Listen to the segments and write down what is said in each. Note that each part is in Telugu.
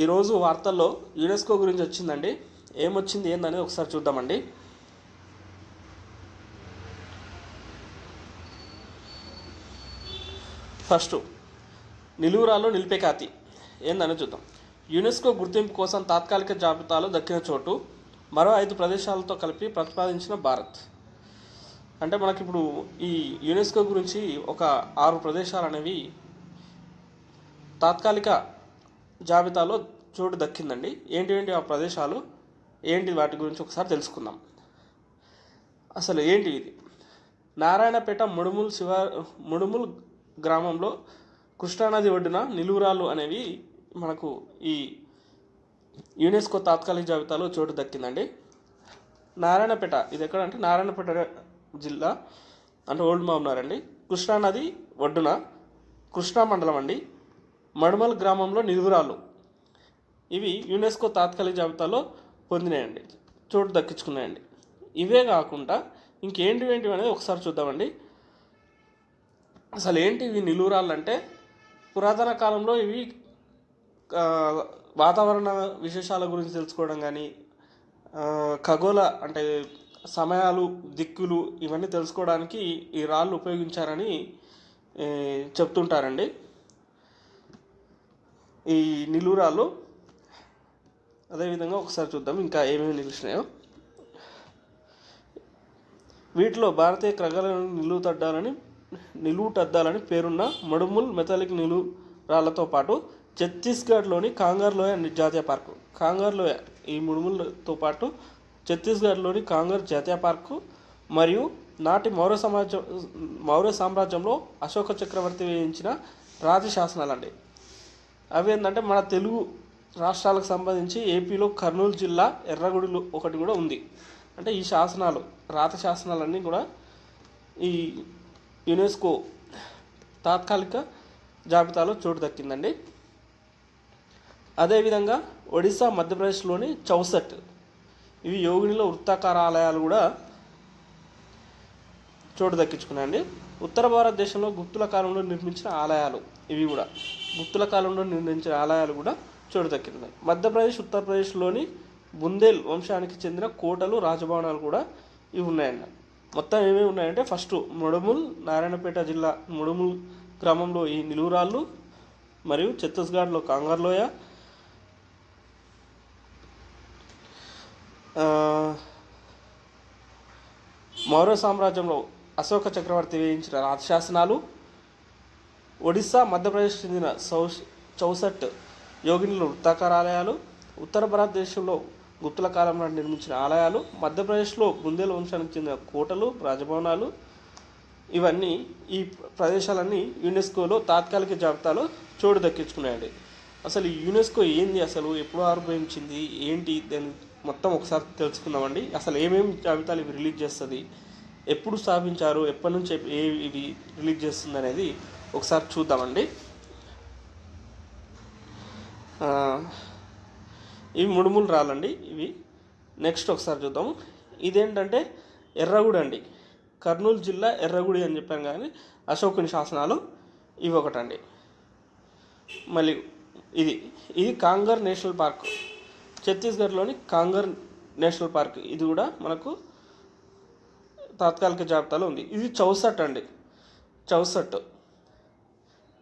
ఈరోజు వార్తల్లో యునెస్కో గురించి వచ్చిందండి. ఏమొచ్చింది ఏందనేది ఒకసారి చూద్దామండి. ఫస్ట్ నిలువురాళ్ళు నిలిపే ఖ్యాతి ఏందని చూద్దాం. యునెస్కో గుర్తింపు కోసం తాత్కాలిక జాబితాలో దక్కిన చోటు మరో 5 ప్రదేశాలతో కలిపి ప్రతిపాదించిన భారత్. అంటే మనకి ఇప్పుడు ఈ యునెస్కో గురించి ఒక 6 ప్రదేశాలు అనేవి తాత్కాలిక జాబితాలో చోటు దక్కిందండి. ఏంటి ఆ ప్రదేశాలు ఏంటి, వాటి గురించి ఒకసారి తెలుసుకుందాం. అసలు ఏంటి ఇది? నారాయణపేట ముడుముల్ గ్రామంలో కృష్ణానది ఒడ్డున నిలువురాళ్ళు అనేవి మనకు ఈ యునెస్కో తాత్కాలిక జాబితాలో చోటు దక్కిందండి. నారాయణపేట ఇది ఎక్కడ అంటే నారాయణపేట జిల్లా అంటే ఓల్డ్ మహబూబ్నగర్ అండి. కృష్ణానది ఒడ్డున కృష్ణా మండలం అండి. మడుమల్ గ్రామంలో నిలువురాళ్ళు ఇవి యునెస్కో తాత్కాలిక జాబితాలో పొందినాయండి, చోటు దక్కించుకున్నాయండి. ఇవే కాకుండా ఇంకేంటివి అనేది ఒకసారి చూద్దామండి. అసలు ఏంటి ఇవి నిలువురాళ్ళు అంటే, పురాతన కాలంలో ఇవి వాతావరణ విశేషాల గురించి తెలుసుకోవడం కానీ, ఖగోళ అంటే సమయాలు, దిక్కులు ఇవన్నీ తెలుసుకోవడానికి ఈ రాళ్ళు ఉపయోగించారని చెప్తుంటారండి. ఈ నిలువురాళ్ళు అదేవిధంగా ఒకసారి చూద్దాం ఇంకా ఏమేమి నిలిచినాయో. వీటిలో భారతీయ ఖగోళాలను నిలువుటద్దాలని పేరున్న మడుముల్ మెటాలిక్ నిలువురాళ్లతో పాటు ఛత్తీస్గఢ్లోని కాంగర్ లోయ జాతీయ పార్కు, కాంగర్ లోయ ఈ ముడుములతో పాటు ఛత్తీస్గఢ్లోని కాంగర్ జాతీయ పార్కు మరియు నాటి మౌర్య సామ్రాజ్యంలో అశోక చక్రవర్తి వేయించిన రాతి శాసనాలు అండి. అవి ఏంటంటే మన తెలుగు రాష్ట్రాలకు సంబంధించి ఏపీలో కర్నూలు జిల్లా ఎర్రగుడిలో ఒకటి కూడా ఉంది. అంటే ఈ శాసనాలు, రాతి శాసనాలన్నీ కూడా ఈ యునెస్కో తాత్కాలిక జాబితాలో చోటు దక్కిందండి. అదేవిధంగా ఒడిశా, మధ్యప్రదేశ్లోని చౌసట్ ఇవి యోగినిలో వృత్తాకార ఆలయాలు కూడా చోటు దక్కించుకున్నాయండి. ఉత్తర భారతదేశంలో గుప్తుల కాలంలో నిర్మించిన ఆలయాలు ఇవి కూడా గుప్తుల కాలంలో నిర్మించిన ఆలయాలు కూడా చోటు దక్కినాయి. మధ్యప్రదేశ్, ఉత్తరప్రదేశ్లోని బుందేల్ వంశానికి చెందిన కోటలు, రాజభవనాలు కూడా ఇవి ఉన్నాయండి. మొత్తం ఏమేమి ఉన్నాయంటే, ఫస్ట్ ముడుముల్, నారాయణపేట జిల్లా ముడుముల్ గ్రామంలో ఈ నిలువురాళ్ళు మరియు ఛత్తీస్గఢ్లో కాంగర్ లోయ, మౌర్య సామ్రాజ్యంలో అశోక చక్రవర్తి వేయించిన రాతి శాసనాలు, ఒడిశా, మధ్యప్రదేశ్ చెందిన చౌసట్ యోగినిలో వృత్తాకార ఆలయాలు, ఉత్తర భారతదేశంలో గుప్తుల కాలంలో నిర్మించిన ఆలయాలు, మధ్యప్రదేశ్లో బుందేల్ వంశానికి చెందిన కోటలు, రాజభవనాలు ఇవన్నీ ఈ ప్రదేశాలన్నీ యునెస్కోలో తాత్కాలిక జాబితాలో చోటు దక్కించుకున్నాయండి. అసలు ఈ యునెస్కో ఏంది, అసలు ఎప్పుడు ఆవిర్భవించింది, ఏంటి దాన్ని మొత్తం ఒకసారి తెలుసుకుందామండి. అసలు ఏమేమి జాబితాలు ఇవి రిలీజ్ చేస్తుంది, ఎప్పుడు స్థాపించారు, ఎప్పటి నుంచి ఇవి రిలీజ్ చేస్తుంది అనేది ఒకసారి చూద్దామండి. ఇవి ముడుములు రాళ్ళండి ఇవి. నెక్స్ట్ ఒకసారి చూద్దాము. ఇదేంటంటే ఎర్రగుడి అండి, కర్నూలు జిల్లా ఎర్రగుడి అని చెప్పాను కానీ అశోకుని శాసనాలు ఇవి ఒకటండి. మళ్ళీ ఇది కాంగర్ నేషనల్ పార్క్, ఛత్తీస్గఢ్లోని కాంగర్ నేషనల్ పార్క్, ఇది కూడా మనకు తాత్కాలిక జాబితాలో ఉంది. ఇది చౌసట్ అండి, చౌసట్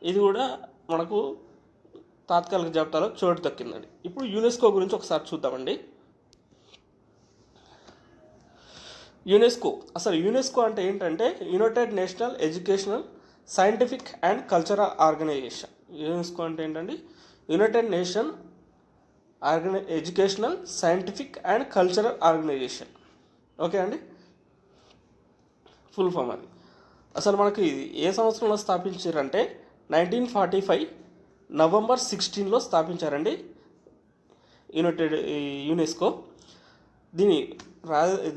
ఇది కూడా మనకు తాత్కాలిక జాబితాలో చోటు దక్కిందండి. ఇప్పుడు యునెస్కో గురించి ఒకసారి చూద్దామండి. అసలు యునెస్కో అంటే ఏంటంటే united national educational, scientific and cultural organisation. UNESCO అంటే ఏంటండి? United nation educational, scientific and cultural organisation. Okay అండి, ఫుల్ ఫామ్ అది. అసలు మనకి ఇది ఏ సంవత్సరంలో స్థాపించారంటే 1945 నవంబర్ 16లో స్థాపించారండి యునెస్కో.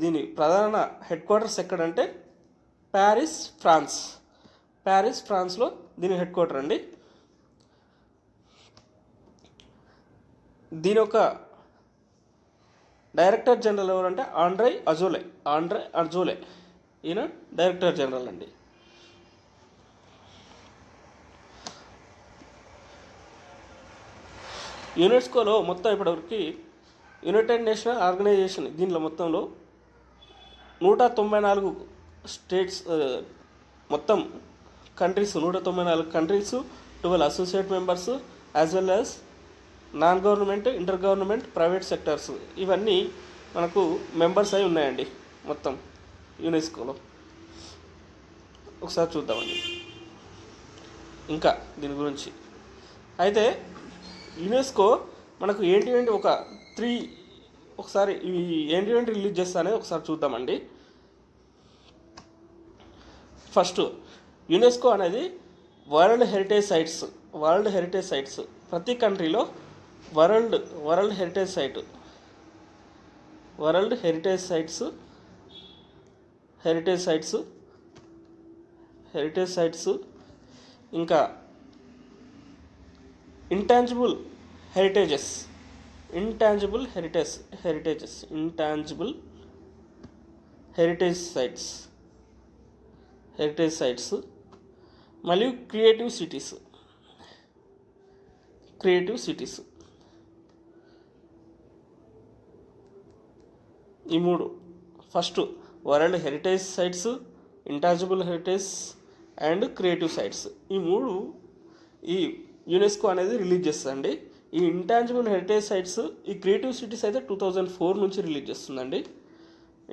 దీని ప్రధాన హెడ్ క్వార్టర్స్ ఎక్కడంటే ప్యారిస్ ఫ్రాన్స్లో దీని హెడ్ క్వార్టర్ అండి. దీని యొక్క డైరెక్టర్ జనరల్ ఎవరంటే ఆండ్రే అజోలే ఈయన డైరెక్టర్ జనరల్ అండి. యునెస్కోలో మొత్తం ఇప్పటివరకు యునైటెడ్ నేషనల్ ఆర్గనైజేషన్ దీనిలో మొత్తంలో 194 స్టేట్స్, మొత్తం countries 194 countries, 12 associate members, as well as non government, inter government, private sectors, ఇవన్నీ మనకు మెంబర్స్ అయి ఉన్నాయండి మొత్తం యునెస్కోలో. ఒకసారి చూద్దామండి ఇంకా దీని గురించి. అయితే యునెస్కో మనకు ఏంటి ఒక 3 ఒకసారి ఇవి ఏంటి రిలీజ్ చేస్తా అనేది ఒకసారి చూద్దామండి. ఫస్ట్, యునెస్కో అనేది వరల్డ్ హెరిటేజ్ సైట్స్ ప్రతి కంట్రీలో వరల్డ్ హెరిటేజ్ సైట్స్ ఇంకా ఇంటాంజిబుల్ హెరిటేజ్ సైట్స్ మరియు క్రియేటివ్ సిటీస్ ఈ 3. First world heritage sites, intangible heritage and creative sites, ఈ 3 ఈ యునెస్కో అనేది రిలీజ్ చేస్తుందండి. ఈ ఇంటాంజిబుల్ హెరిటేజ్ సైట్స్, ఈ క్రియేటివ్ సిటీస్ అయితే 2004 నుంచి రిలీజ్ చేస్తుందండి.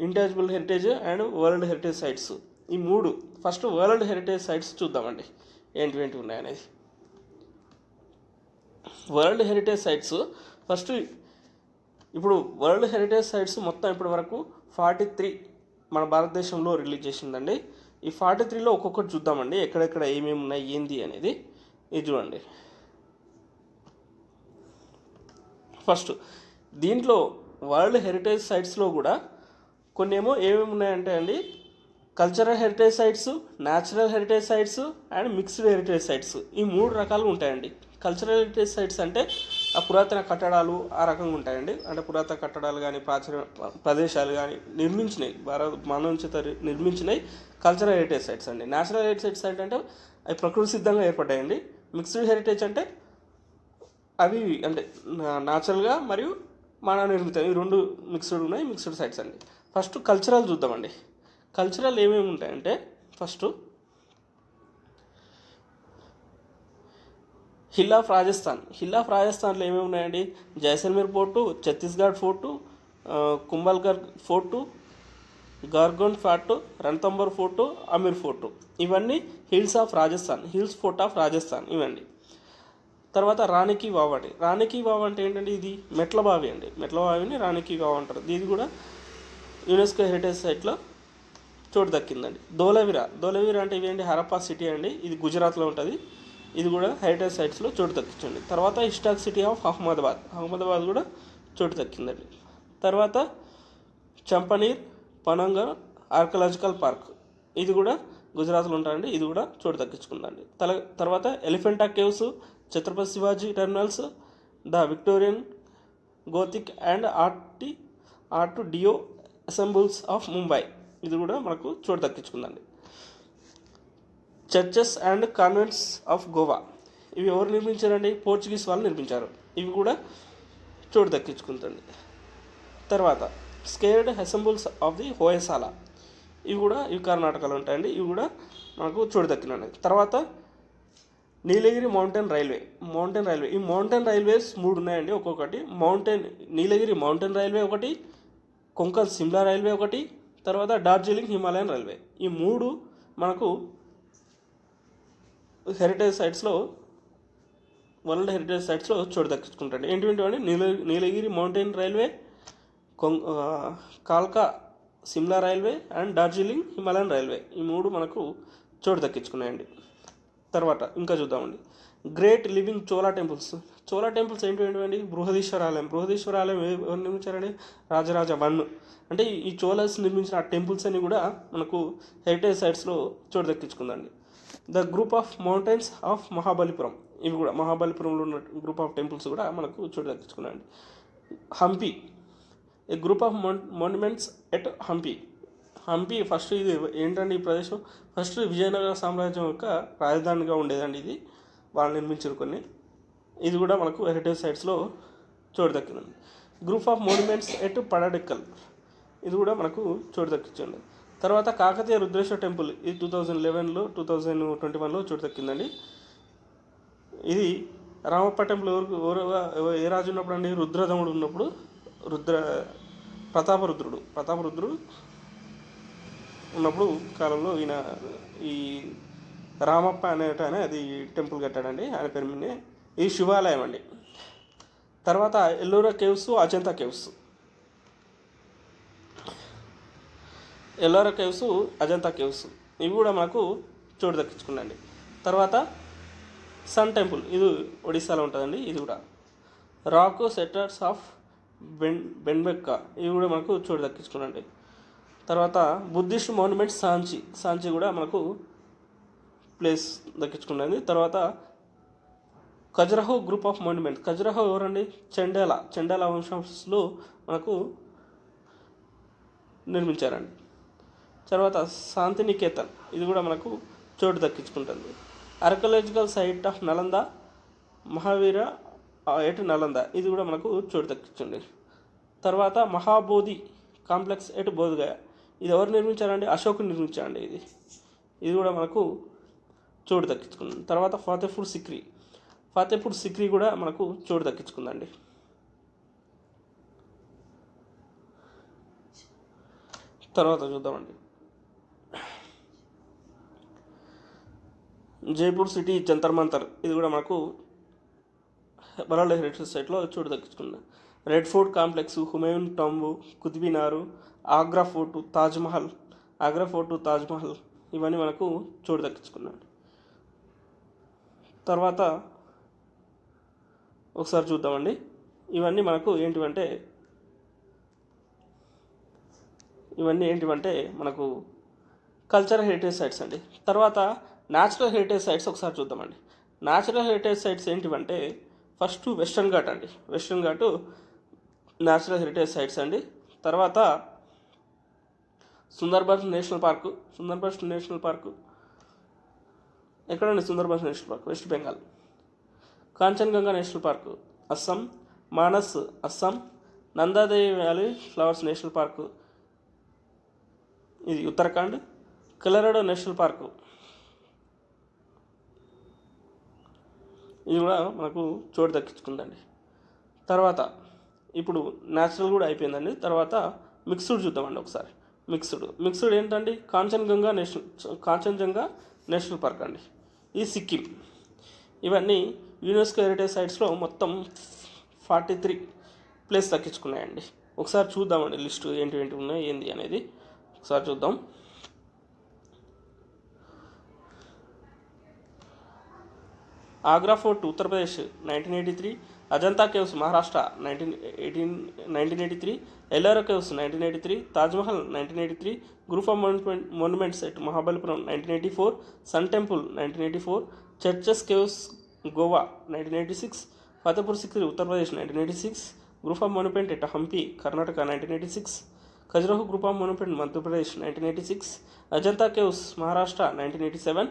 Intangible heritage and world heritage sites ఈ 3. ఫస్ట్ వరల్డ్ హెరిటేజ్ సైట్స్ చూద్దామండి ఏంటి ఉన్నాయనేది. వరల్డ్ హెరిటేజ్ సైట్స్ ఫస్ట్, ఇప్పుడు వరల్డ్ హెరిటేజ్ సైట్స్ మొత్తం ఇప్పటి వరకు 43 మన భారతదేశంలో రిలీజ్ చేసిందండి. ఈ 43లో ఒక్కొక్కటి చూద్దామండి, ఎక్కడెక్కడ ఏమేమి ఉన్నాయి ఏంది అనేది. ఇది చూడండి. ఫస్ట్ దీంట్లో వరల్డ్ హెరిటేజ్ సైట్స్లో కూడా కొన్ని ఏమో ఏమేమి ఉన్నాయంటే అండి, cultural heritage sites, natural heritage sites and mixed heritage sites, ఈ 3 రకాలు ఉంటాయండి. కల్చరల్ హెరిటేజ్ సైట్స్ అంటే ఆ పురాతన కట్టడాలు ఆ రకంగా ఉంటాయండి. అంటే పురాతన కట్టడాలు కానీ ప్రాచీన ప్రదేశాలు కానీ నిర్మించినాయి, మానవ చేత నిర్మించినాయి కల్చరల్ హెరిటేజ్ సైట్స్ అండి. న్యాచురల్ హెరిటేజ్ సైట్ అంటే అవి ప్రకృతి సిద్ధంగా ఏర్పడ్డాయండి. మిక్స్డ్ హెరిటేజ్ అంటే అవి అంటే న్యాచురల్గా మరియు మానవ నిర్మితం, ఈ 2 మిక్స్డ్ సైట్స్ అండి. ఫస్ట్ కల్చరల్ చూద్దామండి. కల్చరల్ ఏమేమి ఉంటాయంటే, ఫస్ట్ హిల్ ఆఫ్ రాజస్థాన్లో ఏమేమి ఉన్నాయండి, Jaisalmer fort, Chhattisgarh fort, Kumbhalgarh fort, Gagron fort, Ranthambore fort, Amer fort, ఇవన్నీ హిల్స్ ఫోర్ట్ ఆఫ్ రాజస్థాన్ ఇవండి. తర్వాత రాణికి వావ్ అంటే ఏంటంటే ఇది మెట్ల బావిని రాణికి వావ్ అంటారు. ఇది కూడా యునెస్కో హెరిటేజ్ సైట్లో చోటు దక్కిందండి. ధోలవీరా అంటే ఇవేంటి హరప్పా సిటీ అండి, ఇది గుజరాత్లో ఉంటుంది. ఇది కూడా హెరిటేజ్ సైట్స్లో చోటు దక్కించండి. తర్వాత హిస్టారిక్ సిటీ ఆఫ్ అహ్మదాబాద్ కూడా చోటు దక్కిందండి. తర్వాత చంపనీర్ పనంగర్ ఆర్కియలాజికల్ పార్క్, ఇది కూడా గుజరాత్లో ఉంటాయండి. ఇది కూడా చోటు దక్కించుకుందండి. తర్వాత Elephanta caves, Chhatrapati Shivaji terminals, the Victorian Gothic and art deco ensembles of Mumbai, ఇది కూడా మనకు చోటు దక్కించుకుందండి. Churches and convents of Goa, ఇవి ఎవరు నిర్మించారండి, పోర్చుగీస్ వాళ్ళు నిర్మించారు. ఇవి కూడా చోటు దక్కించుకుంటుంది. తర్వాత scared ensembles of the Hoysala, ఇవి కర్ణాటకలో ఉంటాయండి. ఇవి కూడా మనకు చోటు దక్కినండి. తర్వాత నీలగిరి మౌంటైన్ రైల్వే, ఈ మౌంటైన్ రైల్వేస్ 3 ఉన్నాయండి. ఒక్కొక్కటి నీలగిరి మౌంటైన్ రైల్వే ఒకటి, కొంకన్ సిమ్లా రైల్వే ఒకటి, తర్వాత డార్జిలింగ్ హిమాలయన్ రైల్వే, ఈ 3 మనకు వరల్డ్ హెరిటేజ్ సైట్స్లో చోటు దక్కించుకుంటాడు. ఏంటి నీలగిరి మౌంటైన్ రైల్వే, కాల్కా Shimla railway and Darjeeling Himalayan railway, ఈ 3 మనకు చోటు దక్కించుకున్నాయండి. తర్వాత ఇంకా చూద్దామండి, గ్రేట్ లివింగ్ చోళా టెంపుల్స్ ఏంటండి, బృహదీశ్వర ఆలయం ఎవరు నిర్మించారండి, రాజరాజ 1. అంటే ఈ చోళాస్ నిర్మించిన ఆ టెంపుల్స్ అన్ని కూడా మనకు హెరిటేజ్ సైట్స్లో చోటు దక్కించుకుందండి. The group of mountains of Mahabalipuram, ఇవి కూడా మహాబలిపురంలో ఉన్న గ్రూప్ ఆఫ్ టెంపుల్స్ కూడా మనకు చోటు దక్కించుకున్నాయండి. Hampi, a group of monuments at Hampi first ఇది ఏంటండి, ఈ ప్రదేశం ఫస్ట్ విజయనగర సామ్రాజ్యం యొక్క రాజధానిగా ఉండేదండి. ఇది వాళ్ళు నిర్మించారు కొన్ని. ఇది కూడా మనకు హెరిటేజ్ సైట్స్లో చోటు దక్కిందండి. గ్రూప్ ఆఫ్ మోన్యుమెంట్స్ ఎట్ పడడిక్కల్, ఇది కూడా మనకు చోటు దక్కించండి. తర్వాత కాకతీయ రుద్రేశ్వర టెంపుల్, ఇది 2011లో 2021లో చోటు దక్కిందండి. ఇది రామప్ప టెంపుల్ ఏ రాజు ఉన్నప్పుడు అండి? రుద్రదముడు ఉన్నప్పుడు, ప్రతాపరుద్రుడు ఉన్నప్పుడు కాలంలో ఈయన ఈ రామప్ప అనేట అది టెంపుల్ కట్టాడండి, ఆయన పేరు మీద. ఇది శివాలయం అండి. తర్వాత Ellora caves, Ajanta caves, Ajanta caves ఇవి కూడా మనకు చోటు దక్కించుకున్నాయండి. తర్వాత సన్ టెంపుల్, ఇది ఒడిస్సాలో ఉంటుందండి. ఇది కూడా రాక్ సెటర్స్ ఆఫ్ బెన్బెక్క, ఇవి కూడా మనకు చోటు దక్కించుకున్నాండి. తర్వాత బుద్ధిస్ట్ మోన్యుమెంట్ సాంచి కూడా మనకు ప్లేస్ దక్కించుకున్నది. తర్వాత Khajuraho group of monument, Khajuraho ఎవరండి? చండేల వంశంలో మనకు నిర్మించారండి. తర్వాత శాంతినికేతన్, ఇది కూడా మనకు చోటు దక్కించుకుంటుంది. Archaeological site of Nalanda, Mahavira at Nalanda, ఇది కూడా మనకు చోటు దక్కించండి. తర్వాత మహాబోధి కాంప్లెక్స్ ఎట్ బోధగయ, ఇది ఎవరు నిర్మించారండి? అశోకుడు నిర్మించారండి. ఇది కూడా మనకు చోటు దక్కించుకుంది. తర్వాత ఫతేపూర్ సిక్రీ కూడా మనకు చోటు దక్కించుకుందండి. తర్వాత చూద్దామండి, జైపూర్ సిటీ జంతర్ మంతర్, ఇది కూడా మనకు వరల్డ్ హెరిటేజ్ సైట్లో చోటు దక్కించుకుంది. Red Fort complex, Humayun tomb, Qutub Minar, Agra fort, Taj Mahal ఇవన్నీ మనకు చోటు దక్కించుకున్నాడు. తర్వాత ఒకసారి చూద్దామండి, ఇవన్నీ మనకు ఏంటివంటే మనకు కల్చరల్ హెరిటేజ్ సైట్స్ అండి. తర్వాత న్యాచురల్ హెరిటేజ్ సైట్స్ ఒకసారి చూద్దామండి. న్యాచురల్ హెరిటేజ్ సైట్స్ ఏంటివంటే ఫస్ట్ వెస్టర్న్ ఘాట్ అండి. Western Ghat natural heritage sites అండి. తర్వాత సుందర్బన్స్ నేషనల్ పార్కు ఎక్కడండి? Sundarbans national park West Bengal. Kanchenjunga national park Assam. Manas Assam. Nanda Devi valley flowers national park ఇది ఉత్తరాఖండ్. కొలరాడో నేషనల్ పార్కు ఇది కూడా మనకు చోటు దక్కించుకుందండి. తర్వాత ఇప్పుడు న్యాచురల్ కూడా అయిపోయిందండి. తర్వాత మిక్స్డ్ చూద్దామండి ఒకసారి. మిక్స్డ్ ఏంటండి? కాంచన్జంగా నేషనల్ పార్క్ అండి, ఈ సిక్కిం. ఇవన్నీ యునెస్కో హెరిటేజ్ సైట్స్లో మొత్తం 43 ప్లేస్ దక్కించుకున్నాయండి. ఒకసారి చూద్దామండి లిస్టు ఏంటి ఉన్నాయి ఏంది అనేది ఒకసారి చూద్దాం. Agra fort Uttar Pradesh 1983, Ajanta caves Maharashtra 1983, Ellora caves 1983, Taj Mahal 1983, group of monuments at Mahabalipuram 1984, sun temple 1984, churches caves Goa 1986, Fatehpur Sikri Uttar Pradesh 1986, group of monument at Hampi Karnataka 1986, Khajuraho group of monument Madhya Pradesh 1986, Ajanta caves Maharashtra 1987.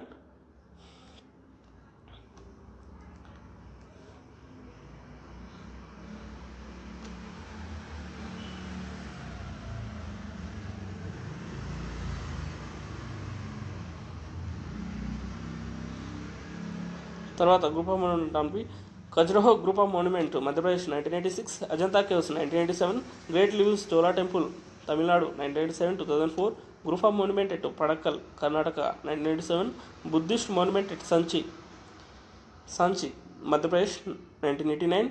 తర్వాత group of monument Khajuraho group of monument Madhya Pradesh 1986, Ajanta caves 1987, great lives Chola temple Tamil Nadu 1987-2004, group of monument at Pattadakal Karnataka 1987, Buddhist monument at Sanchi Madhya Pradesh 1989,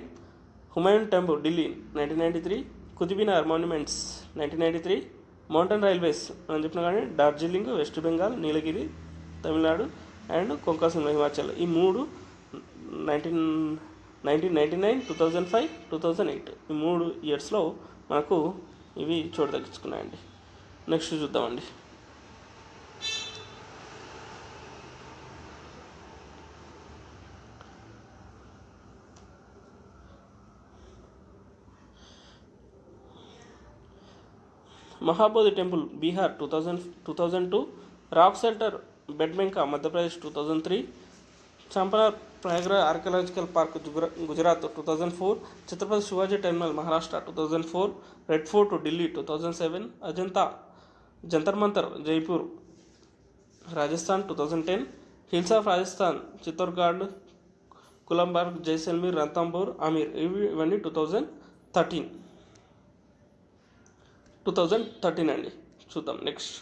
Humayun temple Delhi 1993, Qutub Minar monuments 1993, mountain railways అని చెప్పిన కానీ డార్జిలింగ్ వెస్ట్ బెంగాల్, నీలగిరి తమిళనాడు అండ్ కొంకసింహ హిమాచల్, ఈ మూడు 1999, 2005, 2008 ఈ 3 ఇయర్స్లో మనకు ఇవి చోటు దక్కించుకున్నాయండి. నెక్స్ట్ చూద్దామండి. Mahabodhi temple Bihar 2002, rock shelter బెడ్మెంకా Madhya Pradesh 2003, Champaner Prayagraj archaeological park Gujarat 2004, Chhatrapati Shivaji terminal Maharashtra 2004, Red Fort Delhi 2007, Ajanta Jantar Mantar Jaipur Rajasthan 2010, hills of Rajasthan Chittorgarh Kumbhalgarh Jaisalmer Ranthambore Amer ఇవన్నీ 2013 అండి. చూద్దాం నెక్స్ట్.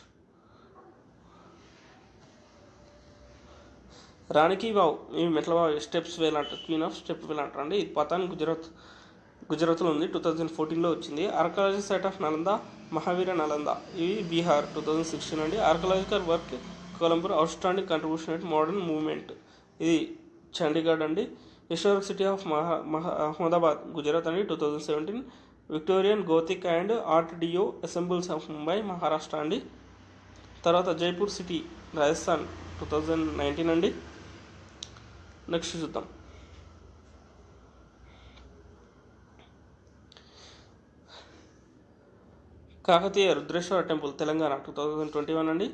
రాణికి వావ్ ఈ మెట్లవావ్ స్టెప్స్ వేల్ అంటారు, క్వీన్ ఆఫ్ స్టెప్ వేల్ అంటారండి. ఇది పతాన్ గుజరాత్లో ఉంది, 2014లో వచ్చింది. Archaeology site of Nalanda Mahavira Nalanda ఇవి బీహార్ 2016 అండి. ఆర్కియాలజికల్ వర్క్ కొలంబర్ outstanding contribution at modern movement ఇది చండీగఢ్ అండి. Historic city of Ahmedabad Gujarat అండి 2017. Victorian Gothic and art deco ensembles of Mumbai Maharashtra అండి. తర్వాత జైపూర్ సిటీ రాజస్థాన్ 2019 అండి. నెక్స్ట్ చూద్దాం. కాకతీయ రుద్రేశ్వర టెంపుల్ తెలంగాణ 2021 అండి.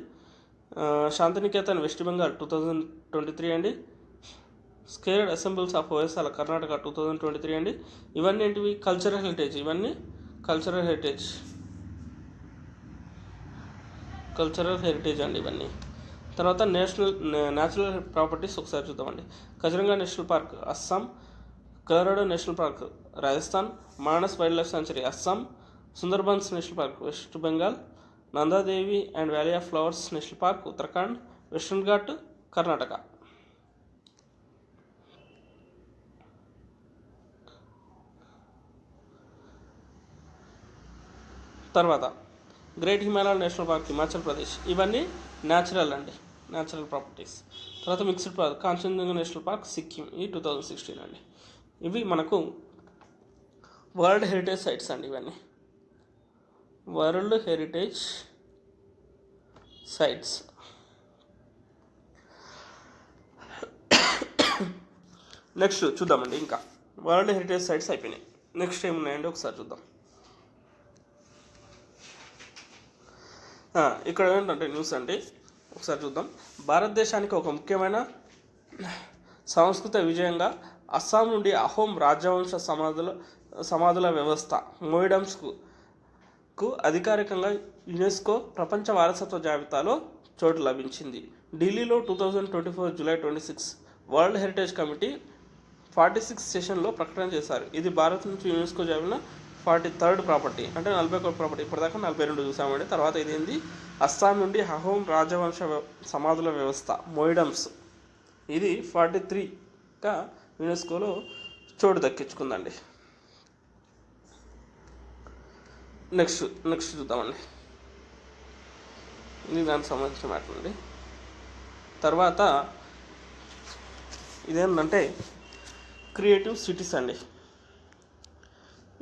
శాంతినికేతన్ వెస్ట్ బెంగాల్ 2023 అండి. స్కేర్డ్ అసెంబుల్స్ ఆఫ్ ఓఎస్ఆర్ కర్ణాటక 2023 అండి. ఇవన్నీ ఏంటివి కల్చరల్ హెరిటేజ్, ఇవన్నీ కల్చరల్ హెరిటేజ్ అండి ఇవన్నీ. తర్వాత న్యాచురల్ ప్రాపర్టీస్ ఒకసారి చూద్దామండి. Kaziranga national park Assam, Keoladeo national park Rajasthan, Manas wildlife sanctuary Assam, Sundarbans national park West Bengal, Nanda Devi and valley of flowers national park Uttarakhand, Western Ghat Karnataka. తర్వాత great Himalayan national park Himachal Pradesh, ఇవన్నీ న్యాచురల్ అండి, న్యాచురల్ ప్రాపర్టీస్. తర్వాత mixed park Kanchenjunga national park Sikkim ఈ 2016 అండి. ఇవి మనకు వరల్డ్ హెరిటేజ్ సైట్స్ అండి, ఇవన్నీ వరల్డ్ హెరిటేజ్ సైట్స్. నెక్స్ట్ చూద్దామండి. ఇంకా వరల్డ్ హెరిటేజ్ సైట్స్ అయిపోయినాయి. నెక్స్ట్ ఏమున్నాయండి ఒకసారి చూద్దాం. ఇక్కడ ఏంటంటే న్యూస్ అంటే ఒకసారి చూద్దాం. భారతదేశానికి ఒక ముఖ్యమైన సాంస్కృతిక విజయంగా అస్సాం నుండి అహోం రాజవంశ సమాధుల వ్యవస్థ మోయిడమ్స్కు అధికారికంగా యునెస్కో ప్రపంచ వారసత్వ జాబితాలో చోటు లభించింది. ఢిల్లీలో 2024 జూలై 26 వరల్డ్ హెరిటేజ్ కమిటీ 46 సెషన్లో ప్రకటన చేశారు. ఇది భారత్ నుంచి యునెస్కో జాబితా 43rd ప్రాపర్టీ, అంటే 41 ప్రాపర్టీ. ఇప్పటిదాకా 42 చూసామండి. తర్వాత ఇదేంది, అస్సాం నుండి అహోం రాజవంశ సమాధుల వ్యవస్థ మోయిడమ్స్, ఇది 43గా యునెస్కోలో చోటు దక్కించుకుందండి. నెక్స్ట్ చూద్దామండి. ఇది దానికి సంబంధించిన మ్యాటర్ అండి. తర్వాత ఇదేంటంటే క్రియేటివ్ సిటీస్ అండి.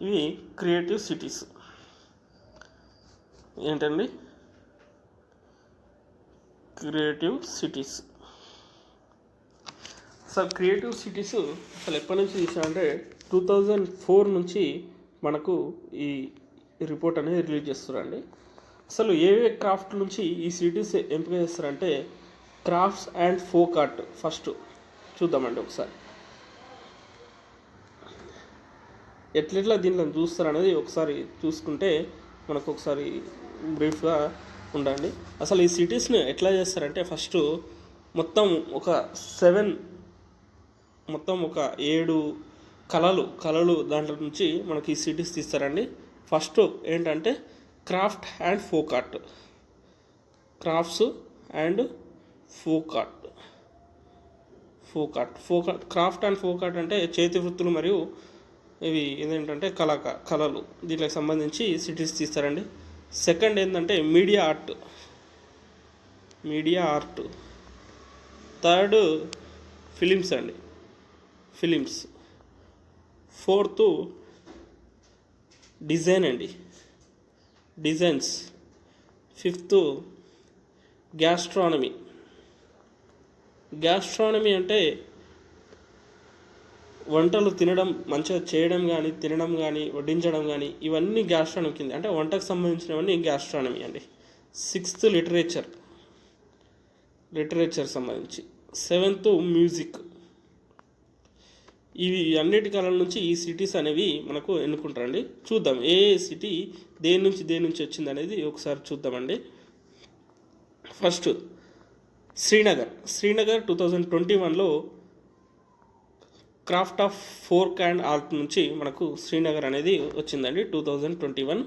ఇవి క్రియేటివ్ సిటీస్ ఏంటండి, క్రియేటివ్ సిటీస్. అసలు క్రియేటివ్ సిటీస్ అసలు ఎప్పటి నుంచి తీసారంటే 2004 నుంచి మనకు ఈ రిపోర్ట్ అనేది రిలీజ్ చేస్తారండి. అసలు ఏ క్రాఫ్ట్ నుంచి ఈ సిటీస్ ఎంపిక చేస్తారంటే crafts and folk art. First చూద్దామండి ఒకసారి ఎట్లెట్లా దీనిలో చూస్తారు అనేది ఒకసారి చూసుకుంటే మనకు ఒకసారి బ్రీఫ్గా ఉండండి. అసలు ఈ సిటీస్ని ఎట్లా చేస్తారంటే ఫస్ట్ మొత్తం ఒక 7 కళలు దాంట్లో నుంచి మనకి ఈ సిటీస్ తీస్తారండి. ఫస్ట్ ఏంటంటే craft and folk art, crafts and folk art. Craft and folk art అంటే చేతి వృత్తులు మరియు ఇవి ఏంటంటే కళలు, దీనికి సంబంధించి సిటీస్ తీస్తారండి. సెకండ్ ఏంటంటే మీడియా ఆర్ట్. థర్డ్ ఫిలిమ్స్ అండి, ఫోర్త్ డిజైన్స్. ఫిఫ్త్ గ్యాస్ట్రానమీ అంటే వంటలు మంచిగా చేయడం కానీ, తినడం కానీ, వడ్డించడం కానీ, ఇవన్నీ గ్యాస్ట్రానమీ కింద, అంటే వంటకు సంబంధించినవన్నీ గ్యాస్ట్రానమీ అండి. సిక్స్త్ లిటరేచర్ సంబంధించి. సెవెంత్ ఇవి అన్నిటి కాలం నుంచి ఈ సిటీస్ అనేవి మనకు ఎన్నుకుంటారండి. చూద్దాం ఏ సిటీ దేని నుంచి వచ్చింది అనేది ఒకసారి చూద్దామండి. ఫస్ట్ శ్రీనగర్ 2021లో craft of folk and art నుంచి మనకు శ్రీనగర్ అనేది వచ్చిందండి 2021.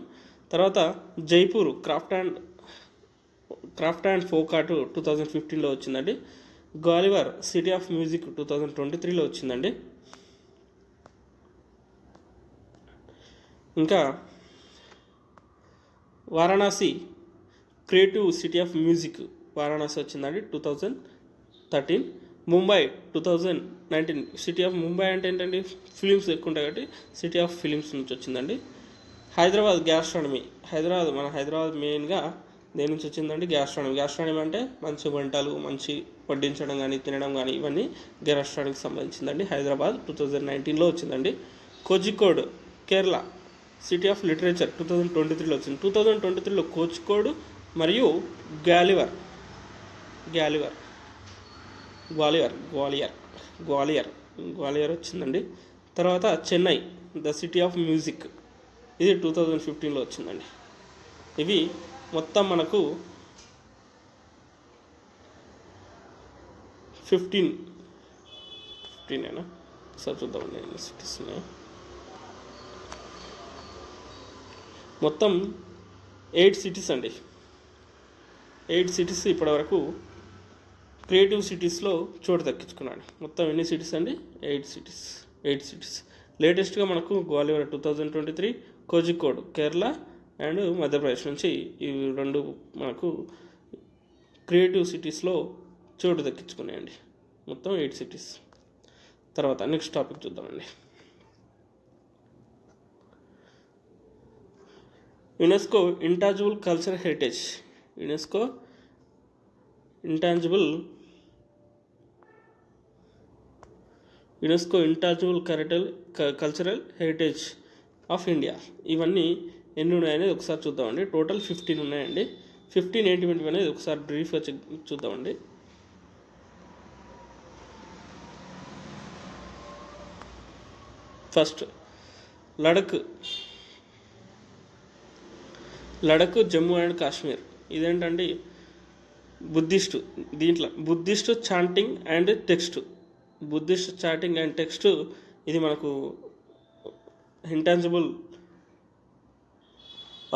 తర్వాత Jaipur craft and folk art 2015లో వచ్చిందండి. గ్వాలియర్ సిటీ ఆఫ్ మ్యూజిక్ 2023లో వచ్చిందండి. ఇంకా Varanasi creative city of music Varanasi వచ్చిందండి 2013. ముంబై 2019 సిటీ ఆఫ్ ముంబై అంటే ఏంటండి, ఫిలిమ్స్ ఎక్కువ ఉంటాయి కాబట్టి సిటీ ఆఫ్ ఫిలిమ్స్ నుంచి వచ్చిందండి. హైదరాబాద్ హైదరాబాద్ మెయిన్గా దేని నుంచి వచ్చిందండి, గ్యాస్ట్రానమీ అంటే మంచి వంటలు, మంచి వడ్డించడం కానీ తినడం కానీ ఇవన్నీ గ్యాస్ట్రానమీకి సంబంధించిందండి. హైదరాబాద్ 2019లో వచ్చిందండి. Kozhikode Kerala city of literature 2023లో వచ్చింది. 2023లో కోజికోడ్ మరియు గ్వాలియర్ వచ్చిందండి. తర్వాత Chennai the city of music ఇది 2015లో వచ్చిందండి. ఇవి మొత్తం మనకు 15 అయినా సార్ చూద్దామండి ఎన్ని సిటీస్ ఉన్నాయో. మొత్తం 8 సిటీస్ అండి. 8 సిటీస్ ఇప్పటివరకు క్రియేటివ్ సిటీస్లో చోటు దక్కించుకున్నాడు. మొత్తం ఎన్ని సిటీస్ అండి, 8 సిటీస్. లేటెస్ట్గా మనకు గ్వాలియర్ 2023, కోజికోడ్ కేరళ అండ్ మధ్యప్రదేశ్ నుంచి ఇవి 2 మనకు క్రియేటివ్ సిటీస్లో చోటు దక్కించుకున్నాయండి. మొత్తం 8 సిటీస్. తర్వాత నెక్స్ట్ టాపిక్ చూద్దామండి. UNESCO intangible cultural heritage. UNESCO intangible cultural heritage of India. ఇవన్నీ ఎన్ని ఉన్నాయనేది ఒకసారి చూద్దామండి. టోటల్ 15 ఉన్నాయండి. 15 ఏంటి అనేది ఒకసారి బ్రీఫ్గా చూద్దామండి. First Ladakh Jammu and Kashmir. ఇదేంటండి బుద్ధిస్ట్ చాంటింగ్ అండ్ టెక్స్ట్. ఇది మనకు ఇంటాంజిబుల్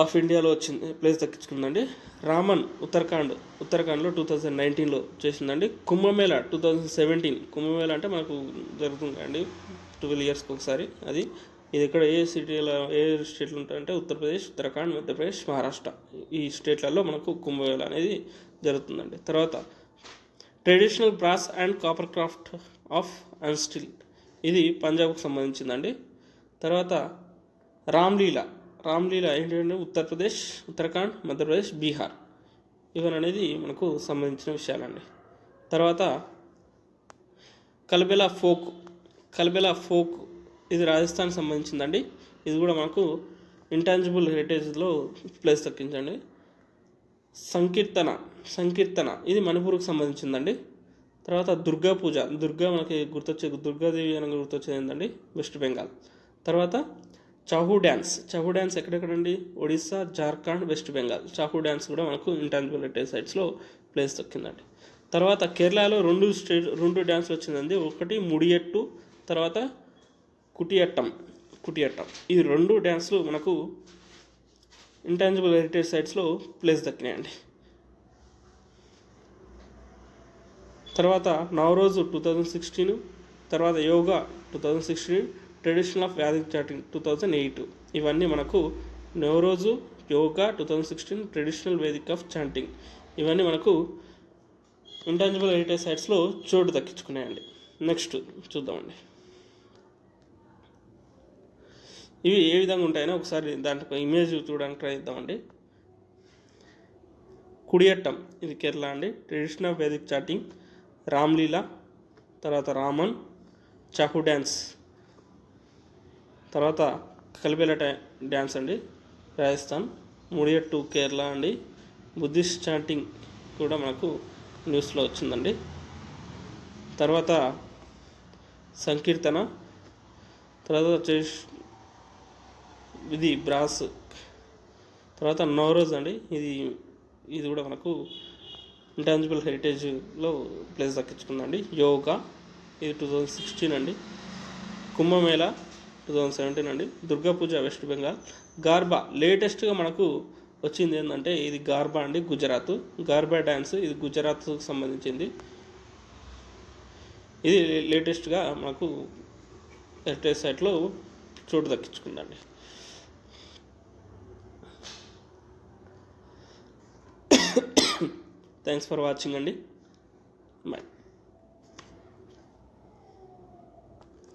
ఆఫ్ ఇండియాలో వచ్చింది, ప్లేస్ దక్కించుకుందండి. రామన్ ఉత్తరాఖండ్లో 2019లో చేసిందండి. కుంభమేళా 2017. కుంభమేళా అంటే మనకు జరుగుతుంది అండి 12 ఇయర్స్కి ఒకసారి. ఇది ఇక్కడ ఏ స్టేట్లు ఉంటాయంటే ఉత్తరప్రదేశ్, ఉత్తరాఖండ్, మధ్యప్రదేశ్, మహారాష్ట్ర ఈ స్టేట్లలో మనకు కుంభమేళా అనేది జరుగుతుందండి. తర్వాత traditional brass and copper craft of and steel. ఇది పంజాబ్కు సంబంధించిందండి. తర్వాత రామ్లీలా ఏంటంటే ఉత్తరప్రదేశ్, ఉత్తరాఖండ్, మధ్యప్రదేశ్, బీహార్ ఇవన్నీ అనేది మనకు సంబంధించిన విషయాలండి. తర్వాత కల్బెలా ఫోక్ ఇది రాజస్థాన్ సంబంధించిందండి. ఇది కూడా మనకు ఇంటాంజిబుల్ హెరిటేజ్లో ప్లేస్ దక్కించండి. సంకీర్తన ఇది మణిపూర్కి సంబంధించిందండి. తర్వాత దుర్గా మనకి దుర్గాదేవి అని గుర్తొచ్చేది ఏంటండి, వెస్ట్ బెంగాల్. తర్వాత చాహూ డ్యాన్స్ ఎక్కడెక్కడండి, ఒడిస్సా, జార్ఖండ్, వెస్ట్ బెంగాల్. చాహూ డ్యాన్స్ కూడా మనకు ఇంటాంజిబుల్ హెరిటేజ్ సైట్స్లో ప్లేస్ దక్కిందండి. తర్వాత కేరళలో 2 డ్యాన్స్లు వచ్చిందండి. ఒకటి ముడియట్టు, తర్వాత కుటియట్టం. ఈ 2 డ్యాన్స్లు మనకు ఇంటాంజిబుల్ హెరిటేజ్ సైట్స్లో ప్లేస్ దక్కినాయండి. తర్వాత నవరోజ్ 2016, తర్వాత yoga 2016, tradition of Vedic chatting 2008. ఇవన్నీ మనకు Naoroji, yoga 2016, traditional Vedic of chanting ఇవన్నీ మనకు ఇంటాంజిబుల్ హెరిటేజ్ సైట్స్లో చోటు దక్కించుకున్నాయండి. నెక్స్ట్ చూద్దామండి. ఇవి ఏ విధంగా ఉంటాయని ఒకసారి దాంట్లో ఇమేజ్ చూడడానికి ట్రై చేద్దామండి. కుడియట్టం ఇది కేరళ అండి. Tradition of Vedic chatting, Ramlila, తర్వాత రామన్, చాహూ డ్యాన్స్, తర్వాత కల్బెలా డ్యాన్స్ అండి రాజస్థాన్, ముడియట్టు కేరళ అండి. బుద్ధిస్ట్ చాంటింగ్ కూడా మనకు న్యూస్లో వచ్చిందండి. తర్వాత సంకీర్తన తర్వాత వచ్చేసి ఇది బ్రాస్. తర్వాత నవరోజ్ అండి, ఇది కూడా మనకు ఇంటాంజిబుల్ హెరిటేజ్లో ప్లేస్ దక్కించుకుందండి. యోగా ఇది 2016 అండి. కుంభమేళా 2017 అండి. దుర్గా పూజ వెస్ట్ బెంగాల్. గార్బా లేటెస్ట్గా మనకు వచ్చింది ఏంటంటే ఇది గార్బా అండి, గుజరాత్. గార్బా డ్యాన్స్ ఇది గుజరాత్కు సంబంధించింది. ఇది లేటెస్ట్గా మనకు హెరిటేజ్ సైట్లో చోటు దక్కించుకుందండి. థ్యాంక్స్ ఫర్ వాచింగ్ అండి. బాయ్.